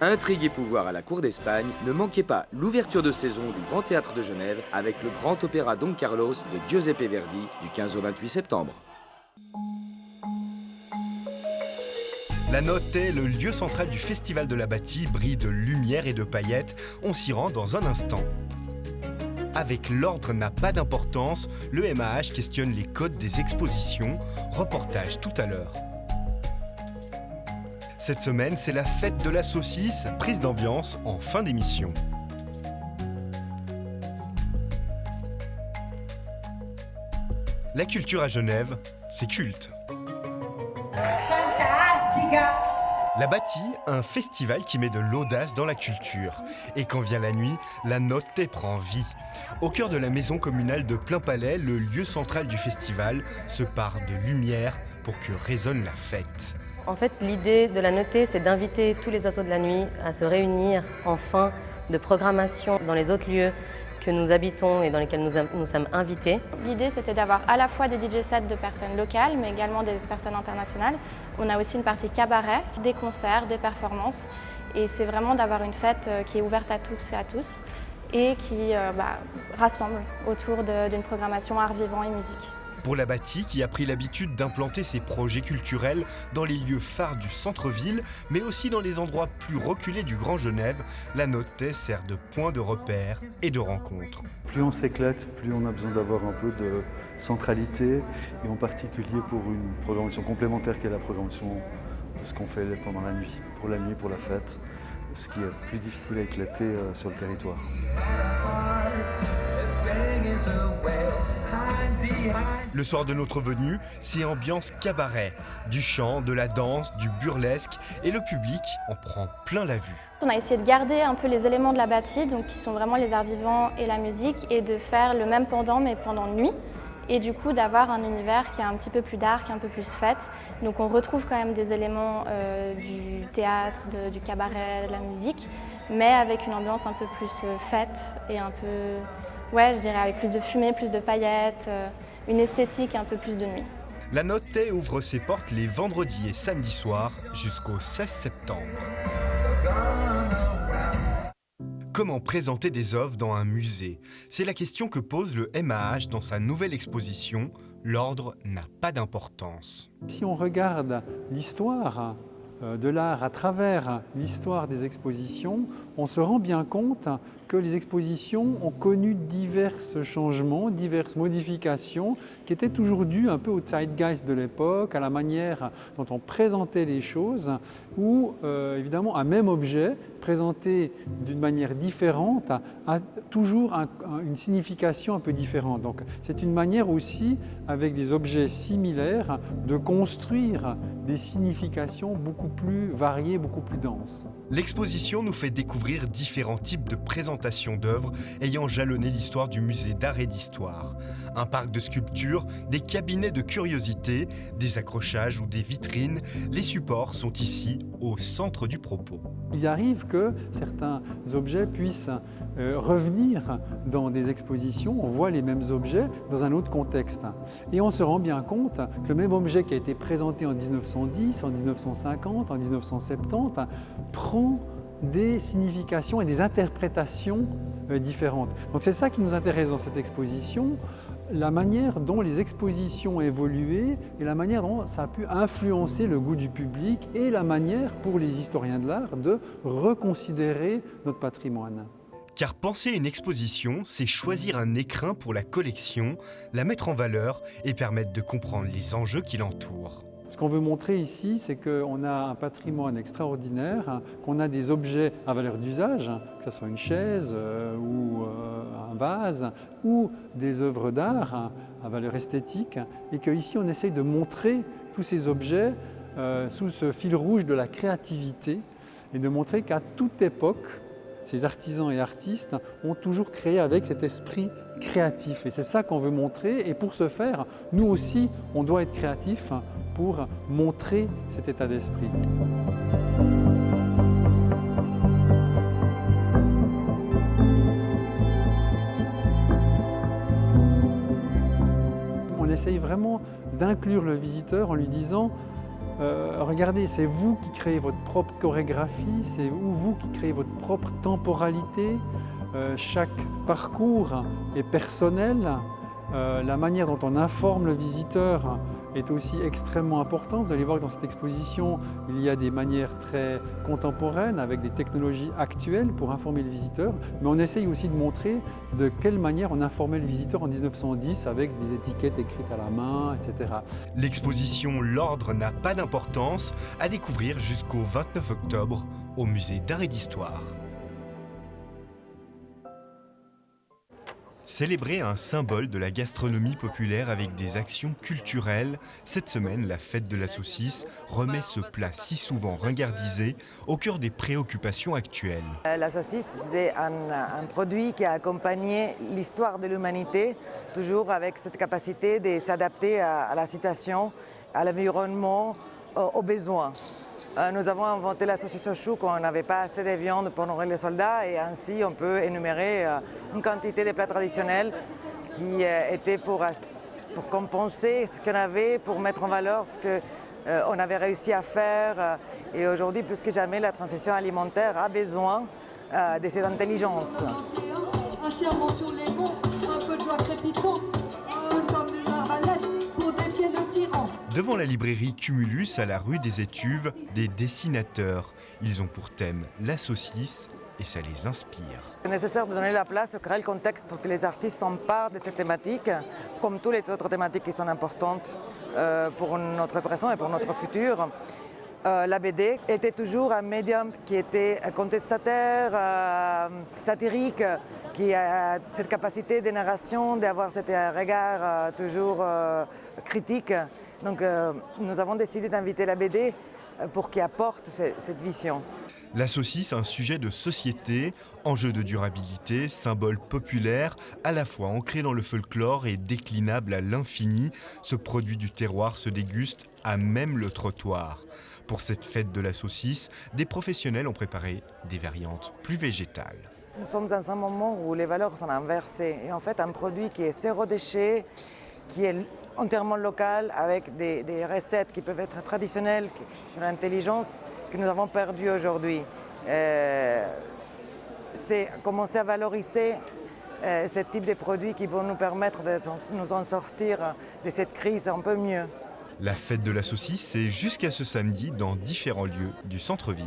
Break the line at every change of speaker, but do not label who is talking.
Intrigue et pouvoir à la cour d'Espagne, ne manquez pas l'ouverture de saison du Grand Théâtre de Genève avec le grand opéra Don Carlos de Giuseppe Verdi du 15 au 28 septembre.
La Notte, le lieu central du Festival de la Bâtie, brille de lumière et de paillettes. On s'y rend dans un instant. Avec l'ordre n'a pas d'importance, le MAH questionne les codes des expositions. Reportage tout à l'heure. Cette semaine, c'est la fête de la saucisse, prise d'ambiance en fin d'émission. La culture à Genève, c'est culte. La Bâtie, un festival qui met de l'audace dans la culture. Et quand vient la nuit, la Notte prend vie. Au cœur de la maison communale de Plainpalais, le lieu central du festival se pare de lumière pour que résonne la fête.
En fait, l'idée de la Notte, c'est d'inviter tous les oiseaux de la nuit à se réunir en fin de programmation dans les autres lieux que nous habitons et dans lesquels nous sommes invités.
L'idée, c'était d'avoir à la fois des DJ sets de personnes locales, mais également des personnes internationales. On a aussi une partie cabaret, des concerts, des performances. Et c'est vraiment d'avoir une fête qui est ouverte à toutes et à tous et qui rassemble autour d'une programmation art vivant et musique.
Pour la Bâtie, qui a pris l'habitude d'implanter ses projets culturels dans les lieux phares du centre-ville, mais aussi dans les endroits plus reculés du Grand Genève, la Notte sert de point de repère et de rencontre.
Plus on s'éclate, plus on a besoin d'avoir un peu de centralité, et en particulier pour une programmation complémentaire qui est la programmation de ce qu'on fait pendant la nuit, pour la fête, ce qui est plus difficile à éclater sur le territoire.
Le soir de notre venue, c'est ambiance cabaret, du chant, de la danse, du burlesque, et le public en prend plein la vue.
On a essayé de garder un peu les éléments de la Bâtie, donc qui sont vraiment les arts vivants et la musique, et de faire le même pendant mais pendant nuit, et du coup d'avoir un univers qui est un petit peu plus dark, un peu plus fête. Donc on retrouve quand même des éléments du théâtre, du cabaret, de la musique, mais avec une ambiance un peu plus fête et un peu, ouais, je dirais avec plus de fumée, plus de paillettes, une esthétique un peu plus de nuit.
La Notte ouvre ses portes les vendredis et samedis soirs jusqu'au 16 septembre. Comment présenter des œuvres dans un musée? C'est la question que pose le MAH dans sa nouvelle exposition « L'ordre n'a pas d'importance ».
Si on regarde l'histoire de l'art à travers l'histoire des expositions, on se rend bien compte que les expositions ont connu divers changements, diverses modifications qui étaient toujours dues un peu au zeitgeist de l'époque, à la manière dont on présentait les choses, ou évidemment un même objet présenté d'une manière différente a toujours une signification un peu différente. Donc c'est une manière aussi, avec des objets similaires, de construire des significations beaucoup plus variées, beaucoup plus denses.
L'exposition nous fait découvrir différents types de présentations d'œuvres ayant jalonné l'histoire du musée d'art et d'histoire. Un parc de sculptures, des cabinets de curiosités, des accrochages ou des vitrines, les supports sont ici au centre du propos.
Il arrive que certains objets puissent revenir dans des expositions, on voit les mêmes objets dans un autre contexte. Et on se rend bien compte que le même objet qui a été présenté en 1910, en 1950, en 1970, prend des significations et des interprétations différentes. Donc c'est ça qui nous intéresse dans cette exposition, la manière dont les expositions ont évolué et la manière dont ça a pu influencer le goût du public et la manière pour les historiens de l'art de reconsidérer notre patrimoine.
Car penser une exposition, c'est choisir un écrin pour la collection, la mettre en valeur et permettre de comprendre les enjeux qui l'entourent.
Ce qu'on veut montrer ici, c'est qu'on a un patrimoine extraordinaire, qu'on a des objets à valeur d'usage, que ce soit une chaise ou un vase, ou des œuvres d'art à valeur esthétique, et qu'ici on essaye de montrer tous ces objets sous ce fil rouge de la créativité, et de montrer qu'à toute époque, ces artisans et artistes ont toujours créé avec cet esprit créatif. Et c'est ça qu'on veut montrer. Et pour ce faire, nous aussi, on doit être créatifs pour montrer cet état d'esprit. On essaye vraiment d'inclure le visiteur en lui disant regardez, c'est vous qui créez votre propre chorégraphie, c'est vous qui créez votre propre temporalité. Chaque parcours est personnel. La manière dont on informe le visiteur est aussi extrêmement importante. Vous allez voir que dans cette exposition, il y a des manières très contemporaines avec des technologies actuelles pour informer le visiteur, mais on essaye aussi de montrer de quelle manière on informait le visiteur en 1910 avec des étiquettes écrites à la main, etc.
L'exposition L'Ordre n'a pas d'importance à découvrir jusqu'au 29 octobre au musée d'art et d'histoire. Célébrer un symbole de la gastronomie populaire avec des actions culturelles, cette semaine, la fête de la saucisse remet ce plat si souvent ringardisé au cœur des préoccupations actuelles.
La saucisse, c'est un produit qui a accompagné l'histoire de l'humanité, toujours avec cette capacité de s'adapter à la situation, à l'environnement, aux besoins. Nous avons inventé la saucisse au chou quand on n'avait pas assez de viande pour nourrir les soldats et ainsi on peut énumérer une quantité de plats traditionnels qui étaient pour compenser ce qu'on avait, pour mettre en valeur ce qu'on avait réussi à faire. Et aujourd'hui, plus que jamais, la transition alimentaire a besoin de cette intelligence.
Un serment sur les monts, un peu de joie crépitant, comme une arbalète pour défier le tyran.
Devant la librairie Cumulus à la rue des Étuves, des dessinateurs. Ils ont pour thème la saucisse et ça les inspire.
C'est nécessaire de donner la place, de créer le contexte pour que les artistes s'emparent de cette thématique, comme toutes les autres thématiques qui sont importantes pour notre présent et pour notre futur. La BD était toujours un médium qui était contestataire, satirique, qui a cette capacité de narration, d'avoir cet regard toujours critique. Donc nous avons décidé d'inviter la BD pour qu'il apporte cette vision.
La saucisse, un sujet de société, enjeu de durabilité, symbole populaire, à la fois ancré dans le folklore et déclinable à l'infini, ce produit du terroir se déguste à même le trottoir. Pour cette fête de la saucisse, des professionnels ont préparé des variantes plus végétales.
Nous sommes dans un moment où les valeurs sont inversées. Et en fait, un produit qui est zéro déchet, qui est entièrement local, avec des recettes qui peuvent être traditionnelles, une intelligence que nous avons perdue aujourd'hui. C'est commencer à valoriser ce type de produits qui vont nous permettre de nous en sortir de cette crise un peu mieux.
La fête de la saucisse, c'est jusqu'à ce samedi dans différents lieux du centre-ville.